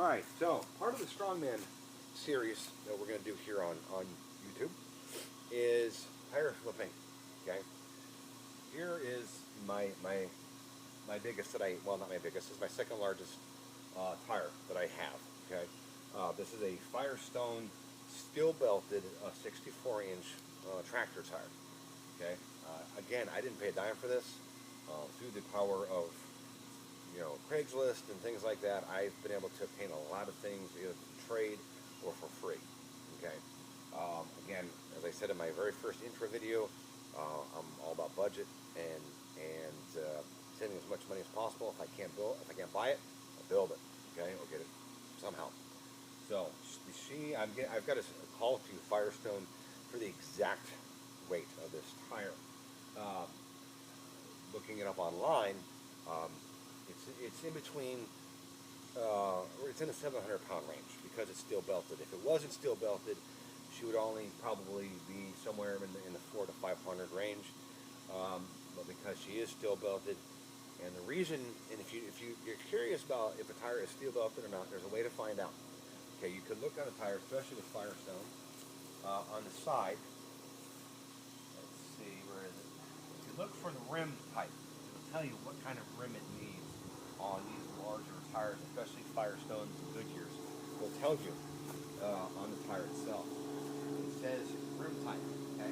Alright, so part of the Strongman series that we're going to do here on YouTube is tire flipping. Okay, here is my biggest that well, not my biggest, this is my second largest tire that I have. Okay, this is a Firestone steel belted 64-inch tractor tire. Okay, again, I didn't pay a dime for this. Through the power of Craigslist and things like that, I've been able to obtain a lot of things either to trade or for free. Okay. Again, as I said in my very first intro video, I'm all about budget and saving as much money as possible. If I can't buy it, I'll build it. Okay, I'll get it somehow. So I've got a call to Firestone for the exact weight of this tire. Looking it up online, it's in between. It's in the 700-pound range because it's steel belted. If it wasn't steel belted, she would only probably be somewhere in the 400 to 500 range. But because she is steel belted, and the reason, and if you're curious about if a tire is steel belted or not, there's a way to find out. Okay, you can look on a tire, especially with Firestone, on the side. Let's see, where is it? If you look for the rim type, it'll tell you what kind of rim it needs on these larger tires, especially Firestones and Goodyears. It'll tell you on the tire itself. It says rim type. Okay,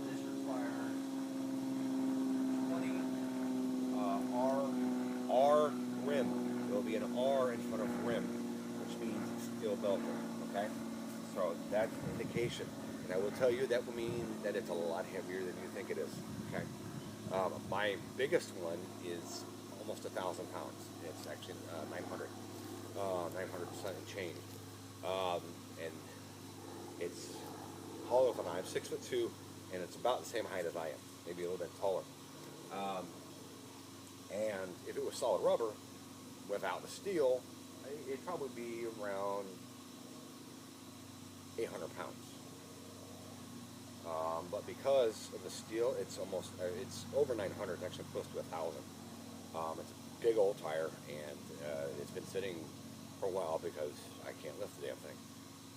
this requires 20 R rim. There will be an R in front of rim, which means it's steel belted. Okay, so that's an indication, and I will tell you that will mean that it's a lot heavier than you think it is. Okay, my biggest one is almost 1,000 pounds. It's actually 900 and change, and it's taller than I am, 6'2", and it's about the same height as I am, maybe a little bit taller. And if it was solid rubber without the steel, it'd probably be around 800 pounds. But because of the steel, it's over 900. It's actually close to 1,000. It's a big old tire, and it's been sitting for a while because I can't lift the damn thing.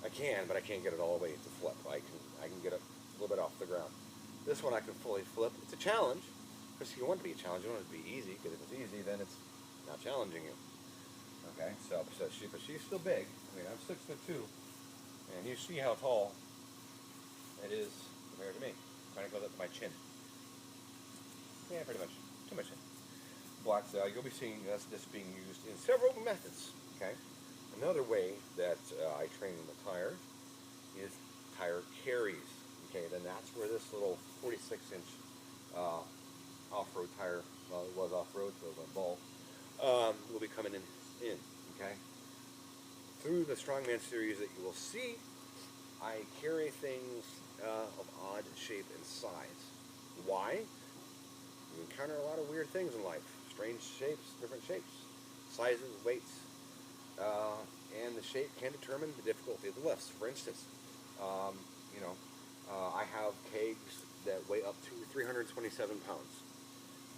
I can, but I can't get it all the way to flip. I can get it a little bit off the ground. This one I can fully flip. It's a challenge, because you want it to be a challenge. You want it to be easy, because if it's easy, then it's not challenging you. Okay, but she's still big. I mean, I'm 6'2", and you see how tall it is compared to me. Kind of goes up to my chin. Yeah, pretty much. Too much. But you'll be seeing this being used in several methods. Okay. Another way that I train the tire is tire carries. Okay. Then that's where this little 46-inch off-road tire, well, it was off-road, so it was on ball, will be coming in. Okay. Through the Strongman series that you will see, I carry things of odd shape and size. Why? You encounter a lot of weird things in life. Strange shapes, different shapes, sizes, weights, and the shape can determine the difficulty of the lifts. For instance, I have kegs that weigh up to 327 pounds.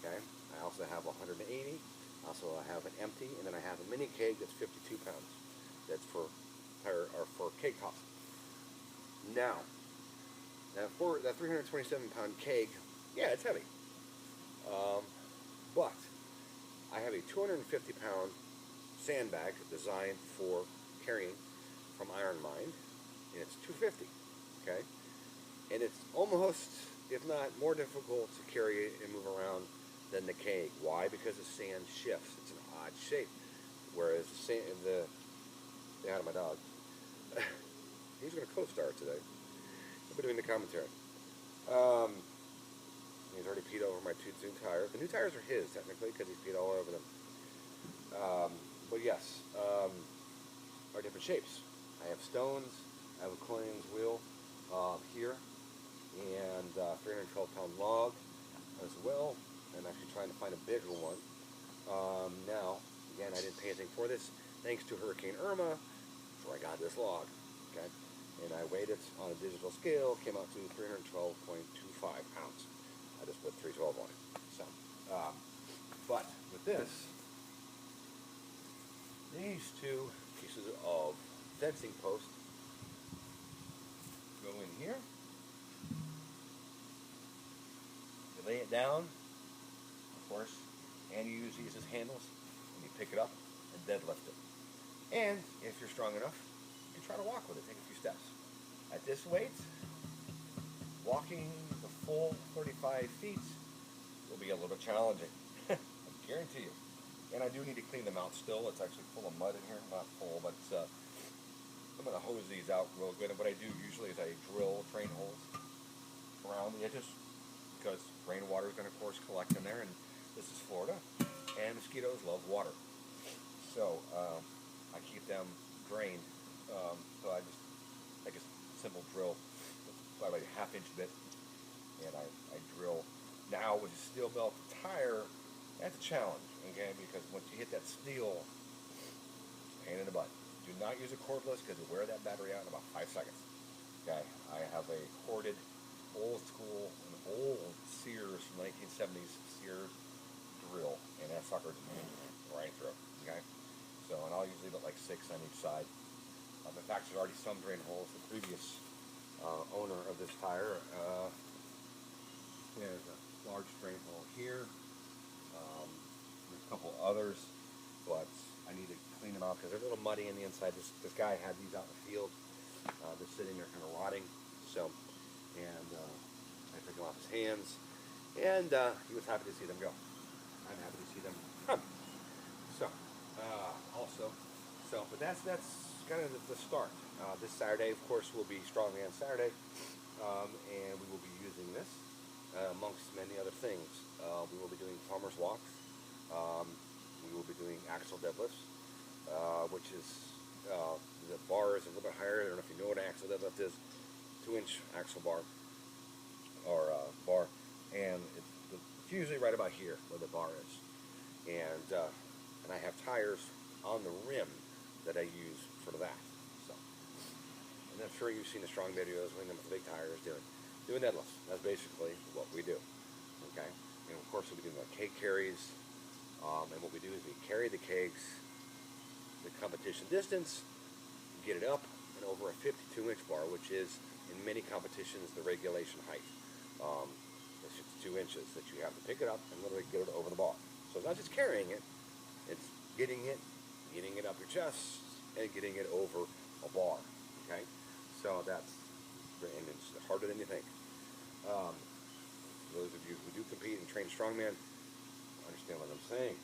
Okay, I also have 180. I also have an empty, and then I have a mini keg that's 52 pounds. That's for keg toss. Now, for that 327-pound keg, yeah, it's heavy. But I have a 250-pound sandbag designed for carrying from Iron Mind, and it's 250. Okay, and it's almost, if not more difficult to carry and move around than the keg. Why? Because the sand shifts. It's an odd shape. Whereas out of my dog. He's going to co-star today. He'll be doing the commentary. He's already peed over my two new tires. The new tires are his, technically, because he's peed all over them. But yes, are different shapes. I have stones. I have a Collins wheel here, and 312-pound log as well. I'm actually trying to find a bigger one. Now, again, I didn't pay anything for this. Thanks to Hurricane Irma, where I got this log. Okay, and I weighed it on a digital scale. Came out to 312.25 pounds. I just put 312 on it. So, but with this, these these two pieces of fencing post go in here. You lay it down, of course, and you use these as handles, and you pick it up and deadlift it. And if you're strong enough, you can try to walk with it, take a few steps. At this weight, walking the full 35 feet will be a little challenging. I guarantee you. And I do need to clean them out still. It's actually full of mud in here. Not full, but I'm going to hose these out real good. And what I do usually is I drill drain holes around the edges because rainwater is going to, of course, collect in there. And this is Florida, and mosquitoes love water. So I keep them drained. So I just take a simple drill, probably like a ½ inch bit, and I drill. Now with a steel belt tire, that's a challenge, okay? Because once you hit that steel, it's a pain in the butt. Do not use a cordless because you wear that battery out in about 5 seconds. Okay, I have a corded, old school, an old Sears from the 1970s Sears drill, and that sucker's right through. Okay, so and I'll usually leave it like 6 on each side. In fact, there's already some drain holes. The previous owner of this tire, there's a large drain hole here. There's a couple others, but I need to clean them out because they're a little muddy on the inside. This guy had these out in the field. They're sitting there kind of rotting. So, and I took them off his hands, and he was happy to see them go. I'm happy to see them come. So, but that's kind of the start. This Saturday, of course, will be Strongman Saturday, and we will be using this amongst many other things. We will be doing farmers walks. We will be doing axle deadlifts, which is the bar is a little bit higher. I don't know if you know what an axle deadlift is. 2-inch axle bar or bar, and it's usually right about here where the bar is. And I have tires on the rim that I use for that. So, and I'm sure you've seen the strong videos when them with the big tires doing deadlifts. That's basically what we do. Okay, and of course we'll be doing like keg carries. And what we do is we carry the kegs the competition distance, get it up and over a 52-inch bar, which is in many competitions the regulation height. It's 52 inches that you have to pick it up and literally get it over the bar. So it's not just carrying it, it's getting it up your chest and getting it over a bar. Okay, so and it's harder than you think. Those of you who do compete and train strongman understand what I'm saying.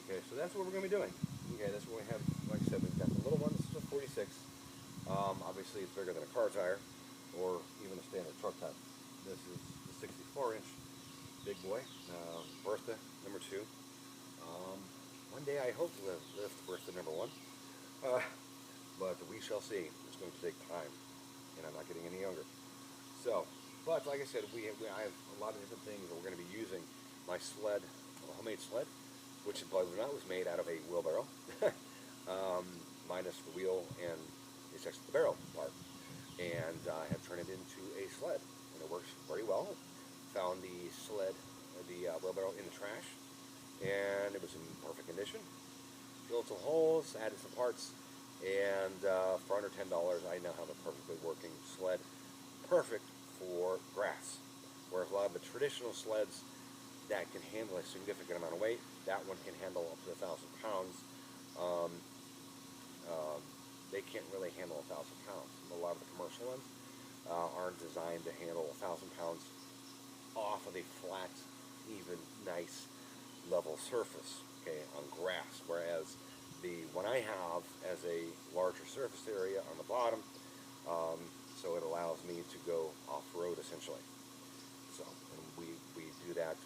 Okay, so that's what we're going to be doing. Okay, that's what we have. Like I said, we've got the little one. This is a 46. Obviously, it's bigger than a car tire or even a standard truck tire. This is the 64-inch big boy, Bertha number 2. One day I hope to lift Bertha number 1, but we shall see. It's going to take time, and I'm not getting any younger. So, but like I said, I have a lot of different things that we're going to be using. My sled, a homemade sled, which believe it or not was made out of a wheelbarrow, minus the wheel and it's just the barrel part. And I have turned it into a sled, and it works very well. Found the sled, the wheelbarrow in the trash, and it was in perfect condition. Drilled some holes, added some parts, and for under $10, I now have a perfectly working sled, perfect for grass. Whereas a lot of the traditional sleds that can handle a significant amount of weight, that one can handle up to 1,000 pounds. They can't really handle 1,000 pounds. A lot of the commercial ones aren't designed to handle 1,000 pounds off of a flat, even, nice, level surface, okay, on grass. Whereas the one I have as a larger surface area on the bottom, so it allows me to go off-road essentially. So, and we do that.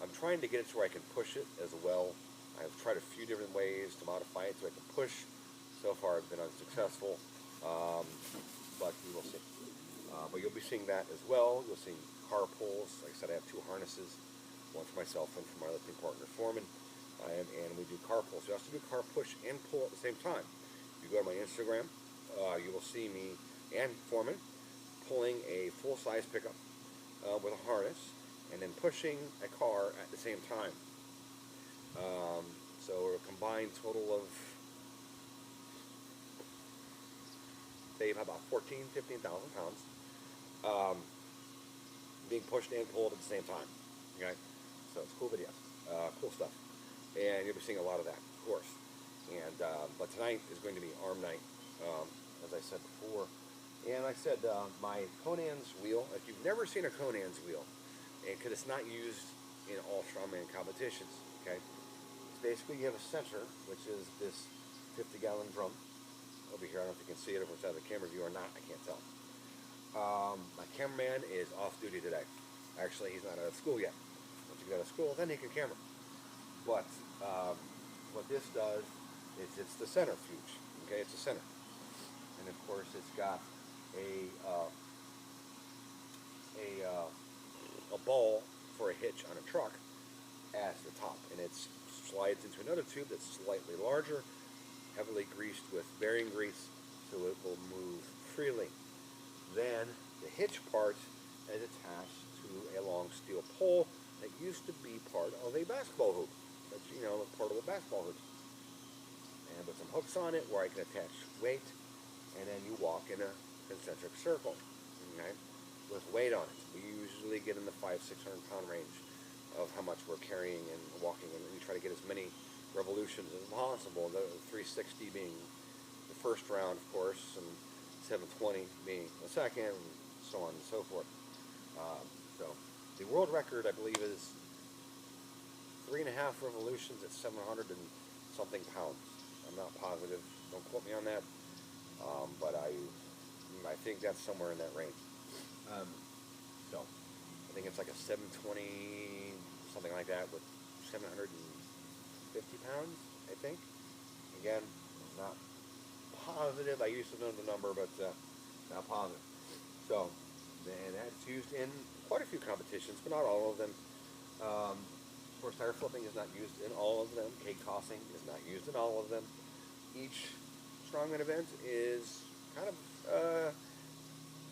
I'm trying to get it to where I can push it as well. I've tried a few different ways to modify it so I can push. So far I've been unsuccessful, but we will see. But you'll be seeing that as well. You'll see car pulls. Like I said, I have 2 harnesses, one for myself and for my lifting partner, Foreman. And we do car pulls. We also do car push and pull at the same time. If you go to my Instagram, you will see me and Foreman pulling a full-size pickup with a harness and then pushing a car at the same time. So a combined total of say about 14, 15,000 pounds, um, being pushed and pulled at the same time. Okay, so it's cool videos, cool stuff, and you'll be seeing a lot of that, of course. And but tonight is going to be arm night, as I said before. And like I said, my Conan's wheel. If you've never seen a Conan's wheel, because it's not used in all strongman competitions, okay? It's basically you have a center, which is this 50-gallon drum over here. I don't know if you can see it, if it's out of the camera view or not. I can't tell. My cameraman is off duty today. Actually, he's not out of school yet. Once he gets out of school, then he can camera. But what this does is it's the centrifuge. Okay, it's a center, and of course it's got a ball for a hitch on a truck as the top, and it slides into another tube that's slightly larger, heavily greased with bearing grease, so it will move freely. Then the hitch part is attached to a long steel pole that used to be part of a basketball hoop. That's, you know, part of a basketball hoop. And put some hooks on it where I can attach weight, and then you walk in a concentric circle, okay, with weight on it. We usually get in the 500-600 pound range of how much we're carrying and walking, and we try to get as many revolutions as possible. The 360 being the first round, of course, and 720 being the second, and so on and so forth. So the world record, I believe, is 3.5 revolutions at 700 and something pounds. I'm not positive. Don't quote me on that. But I think that's somewhere in that range. So I think it's like a 720, something like that, with 750 pounds, I think. Again, not positive. I used to know the number, but not positive. So, and that's used in quite a few competitions, but not all of them. Of course, tire flipping is not used in all of them. Cake tossing is not used in all of them. Each strongman event is kind of,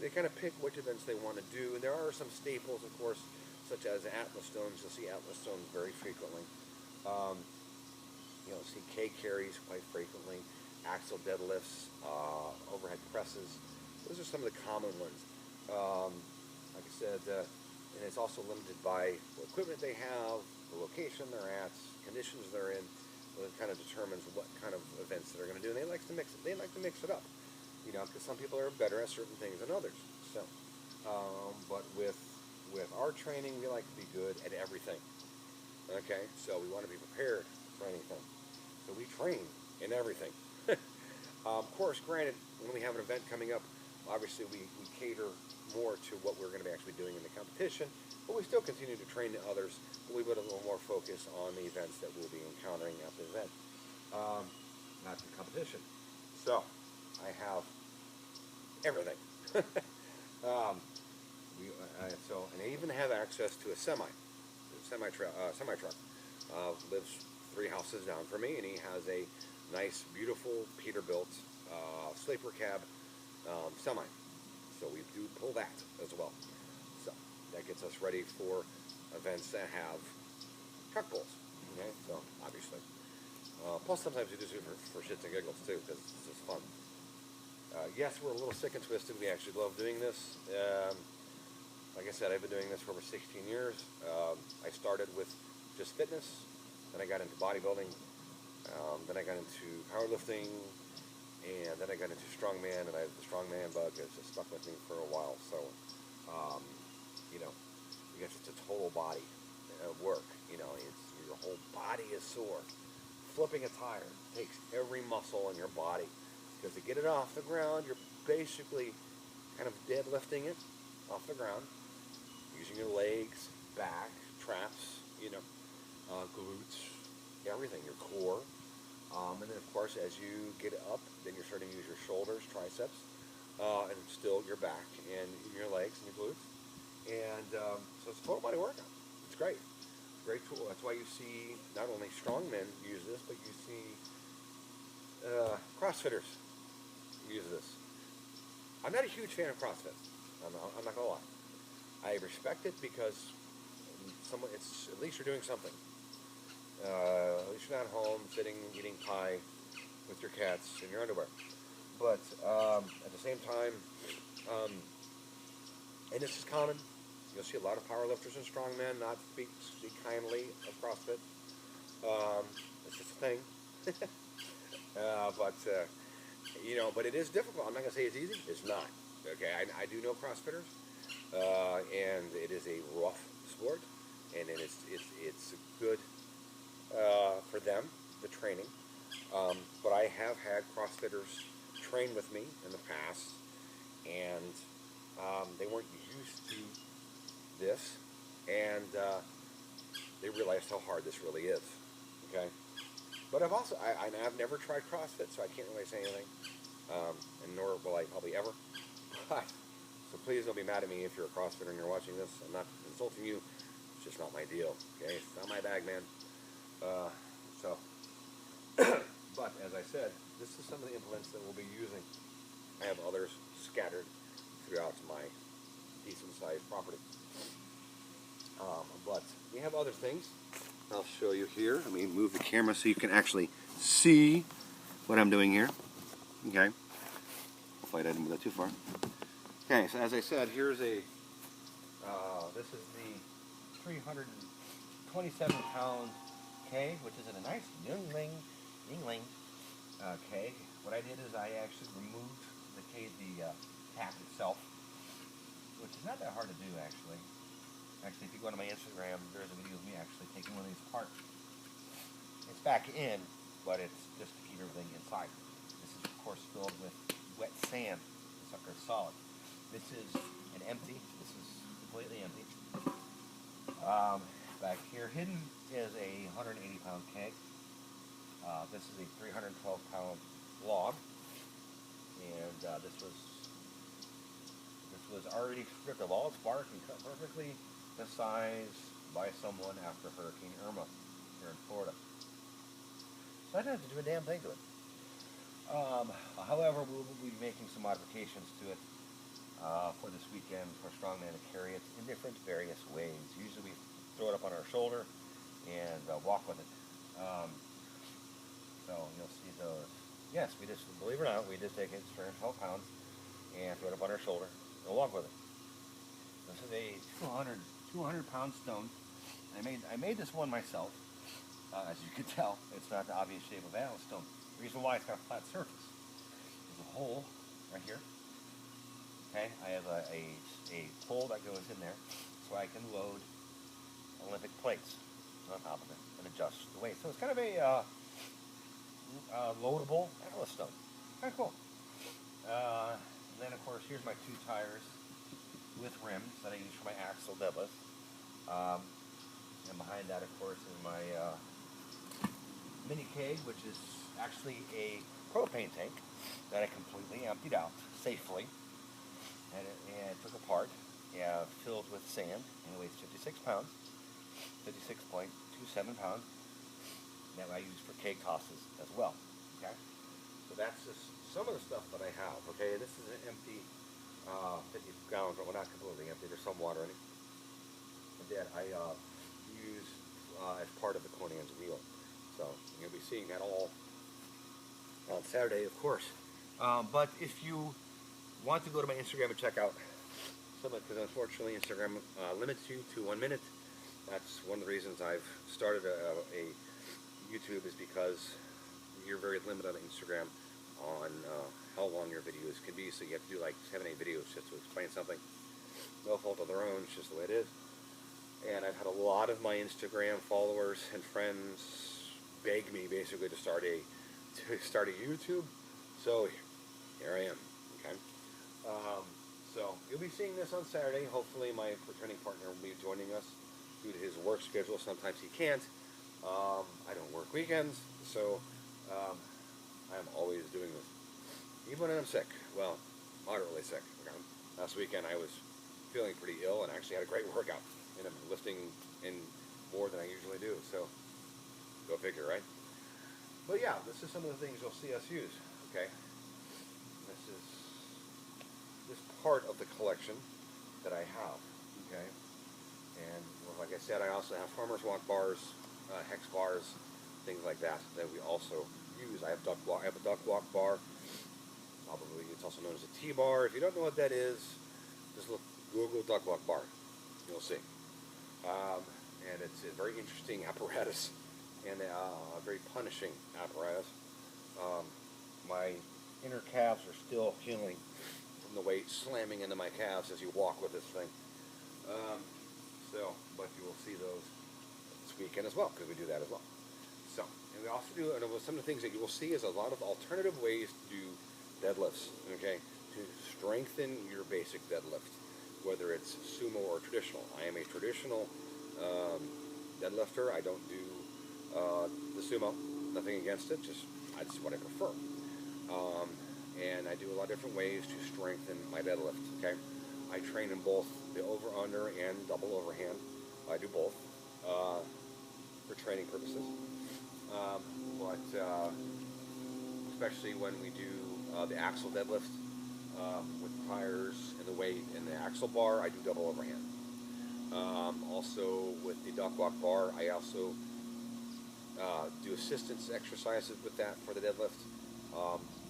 they kind of pick which events they want to do. And there are some staples, of course, such as Atlas stones. You'll see Atlas stones very frequently. You'll see K carries quite frequently. Axle deadlifts, overhead presses. Those are some of the common ones. Like I said, and it's also limited by what equipment they have, the location they're at, conditions they're in. Well, it kind of determines what kind of events they're going to do, and they like to mix it. They like to mix it up, you know, because some people are better at certain things than others. So, but with our training, we like to be good at everything. Okay, so we want to be prepared for anything. So we train in everything. Of course, granted, when we have an event coming up, obviously we cater more to what we're going to be actually doing in the competition, but we still continue to train others, but we put a little more focus on the events that we'll be encountering at the event, not the competition. So, I have everything. And I even have access to a semi truck. Lives 3 houses down from me, and he has a nice, beautiful Peterbilt sleeper cab semi. So we do pull that as well. So that gets us ready for events that have truck pulls. Okay, so obviously. Plus sometimes we just do it for shits and giggles too, because it's just fun. Yes, we're a little sick and twisted. We actually love doing this. Like I said, I've been doing this for over 16 years. I started with just fitness, then I got into bodybuilding, then I got into powerlifting, and then I got into strongman, and the strongman bug has just stuck with me for a while. So, you know, I guess it's a total body work. You know, your whole body is sore. Flipping a tire takes every muscle in your body, because to get it off the ground, you're basically kind of deadlifting it off the ground, using your legs, back, traps, you know, glutes, everything, your core. And then, of course, as you get up, then you're starting to use your shoulders, triceps, and still your back and your legs and your glutes. And so it's a total body workout. It's great. Great tool. That's why you see not only strongmen use this, but you see CrossFitters use this. I'm not a huge fan of CrossFit. I'm not going to lie. I respect it because it's at least you're doing something. At least you're not home sitting eating pie with your cats in your underwear. but at the same time, um, and this is common. You'll see a lot of powerlifters and strongmen not speak kindly of CrossFit. It's just a thing. But but it is difficult. I'm not gonna say it's easy. It's not. Okay, I do know CrossFitters, and it is a rough sport, and it's good for them, the training. But I have had CrossFitters train with me in the past, and they weren't used to this, and they realized how hard this really is. Okay, but I've never tried CrossFit, so I can't really say anything, and nor will I probably ever. But so please don't be mad at me if you're a CrossFitter and you're watching this. I'm not insulting you. It's just not my deal. Okay, it's not my bag, man. So, but as I said, this is some of the implements that we'll be using. I have others scattered throughout my decent-sized property. But we have other things. I'll show you here. Let me move the camera so you can actually see what I'm doing here. Okay. Hopefully I didn't move that too far. Okay, so as I said, here's this is the 327-pound keg, which is in a nice Yingling keg. What I did is I actually removed the cap itself, which is not that hard to do, actually. Actually, if you go to my Instagram, there's a video of me actually taking one of these apart. It's back in, but it's just to keep everything inside. This is, of course, filled with wet sand. The sucker is solid. This is an empty. This is completely empty. Back here, hidden is a 180-pound keg. This is a 312-pound log, and this was already stripped of all its bark and cut perfectly to size by someone after Hurricane Irma here in Florida. So I didn't have to do a damn thing to it. However, we'll be making some modifications to it for this weekend for Strongman to carry it in different various ways. Usually we throw it up on our shoulder and walk with it. So you'll see those. Yes, we just, believe it or not, we did take it 12 pounds and throw it up on our shoulder and walk with it. This is a 200-pound stone. I made this one myself. As you can tell, it's not the obvious shape of analyst stone. The reason why it's got a flat surface. There's a hole right here. Okay, I have a pole that goes in there so I can load Olympic plates on top of it and adjust the weight. So it's kind of a loadable analyst stone. Kind of cool. Then, of course, here's my 2 tires with rims that I use for my axle deadlift. And behind that, of course, is my mini keg, which is actually a propane tank that I completely emptied out safely and took apart, filled with sand, and it weighs 56 pounds, 56.27 pounds, that I use for keg tosses as well. Okay, so that's just some of the stuff that I have. Okay, this is an empty 50 gallons, well, not completely empty. There's some water in it that I use as part of the Conan's wheel. So you'll be seeing that all on Saturday, of course. But if you want to go to my Instagram and check out some of it, because unfortunately Instagram limits you to 1 minute. That's one of the reasons I've started a YouTube, is because you're very limited on Instagram on how long your videos can be. So you have to do like 7, 8 videos just to explain something. No fault of their own, it's just the way it is. And I've had a lot of my Instagram followers and friends beg me basically to start a YouTube. So here I am. Okay. So you'll be seeing this on Saturday. Hopefully my training partner will be joining us due to his work schedule. Sometimes he can't. I don't work weekends, so I'm always doing this. Even when I'm sick. Well, moderately sick. Okay. Last weekend I was feeling pretty ill and actually had a great workout. And I'm lifting in more than I usually do. So go figure, right? But yeah, this is some of the things you'll see us use. Okay. This is part of the collection that I have. Okay. And well, like I said, I also have farmer's walk bars, hex bars, things like that we also use. I have a duck walk bar. Probably it's also known as a T-bar. If you don't know what that is, just look, Google duck walk bar. You'll see. And it's a very interesting apparatus and a very punishing apparatus. My inner calves are still healing from the weight slamming into my calves as you walk with this thing. But you will see those this weekend as well, because we do that as well. So, and we also do, and some of the things that you will see is a lot of alternative ways to do deadlifts, okay, to strengthen your basic deadlift, whether it's sumo or traditional. I am a traditional deadlifter. I don't do the sumo, nothing against it, that's what I prefer. And I do a lot of different ways to strengthen my deadlift, okay. I train in both the over-under and double overhand. I do both for training purposes. Especially when we do the axle deadlift with pliers and the weight and the axle bar, I do double overhand. Also with the duck walk bar, I also do assistance exercises with that for the deadlift,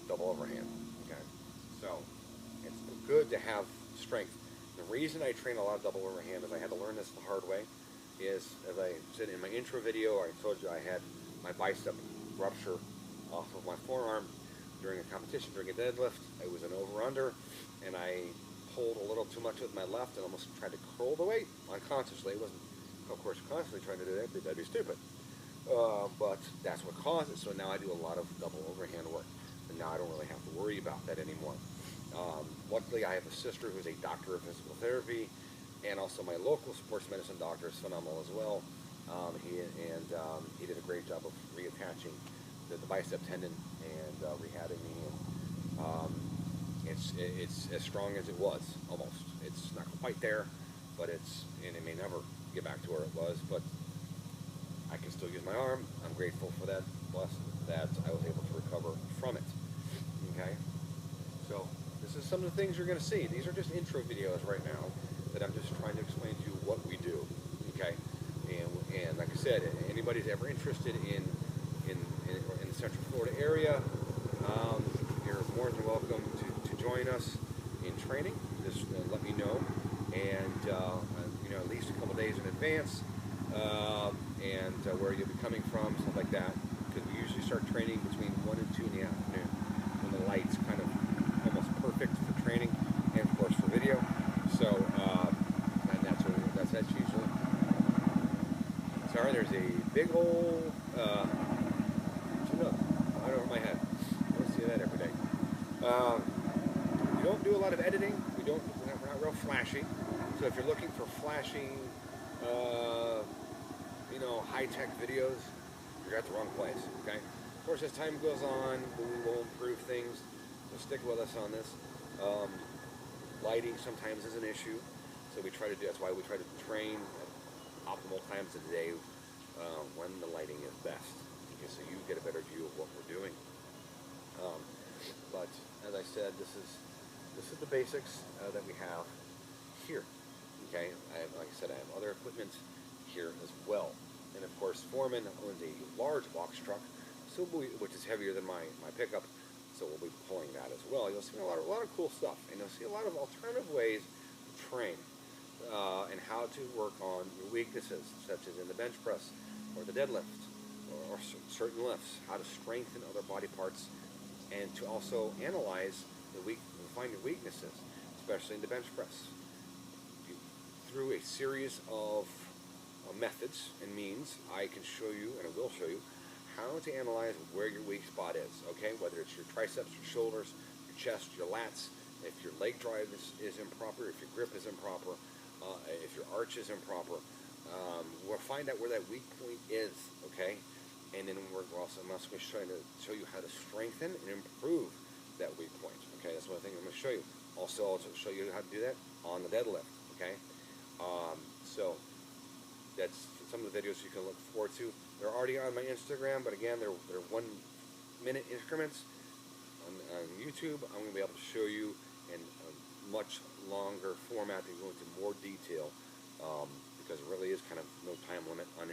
double overhand. Okay, so it's good to have strength. The reason I train a lot of double overhand is I had to learn this the hard way. Is, as I said in my intro video, I told you I had my bicep rupture off of my forearm during a competition, during a deadlift. It was an over-under, and I pulled a little too much with my left and almost tried to curl the weight unconsciously. It wasn't, of course, constantly trying to do that. That'd be stupid. But that's what caused it. So now I do a lot of double overhand work, and now I don't really have to worry about that anymore. Luckily, I have a sister who's a doctor of physical therapy, and also my local sports medicine doctor is phenomenal as well. He did a great job of reattaching the bicep tendon and rehabbing me. And it's as strong as it was, almost. It's not quite there, but it may never get back to where it was. But I can still use my arm. I'm grateful for that. Plus, that I was able to recover from it. Okay, so this is some of the things you're going to see. These are just intro videos right now that I'm just trying to explain to you what we do. Okay, and like I said, anybody's ever interested in the Central Florida area, you're more than welcome to join us in training. Just let me know, and at least a couple days in advance, and where you'll be coming from, stuff like that. Because we usually start training between 1 and 2 in the afternoon, when the light's kind of almost perfect for training and of course for video. So and that's usually. Sorry, there's a big old right over my head. I don't see that every day. We don't do a lot of editing. We're not real flashy. So if you're looking for flashy, high-tech videos, you're at the wrong place. Okay. Of course, as time goes on, we will improve things. So stick with us on this. Lighting sometimes is an issue, so that's why we try to train at optimal times of the day when the lighting is best, so you get a better view of what we're doing. But as I said, this is the basics that we have here. Okay, like I said, I have other equipment here as well, and of course, Foreman owns a large box truck, which is heavier than my pickup. So we'll be pulling that as well. You'll see a lot of cool stuff, and you'll see a lot of alternative ways to train and how to work on your weaknesses, such as in the bench press or the deadlift or certain lifts. How to strengthen other body parts, and to also analyze find your weaknesses, especially in the bench press. Through a series of methods and means, I can show you, and I will show you, how to analyze where your weak spot is, okay? Whether it's your triceps, your shoulders, your chest, your lats, if your leg drive is improper, if your grip is improper, if your arch is improper, we'll find out where that weak point is, okay? And then I'm also going to show you how to strengthen and improve that weak point, okay? That's one thing I'm going to show you. Also show you how to do that on the deadlift, okay? So that's some of the videos you can look forward to. They're already on my Instagram, but again, they're 1-minute increments. On YouTube, I'm going to be able to show you in a much longer format to go into more detail, because it really is kind of no time limit on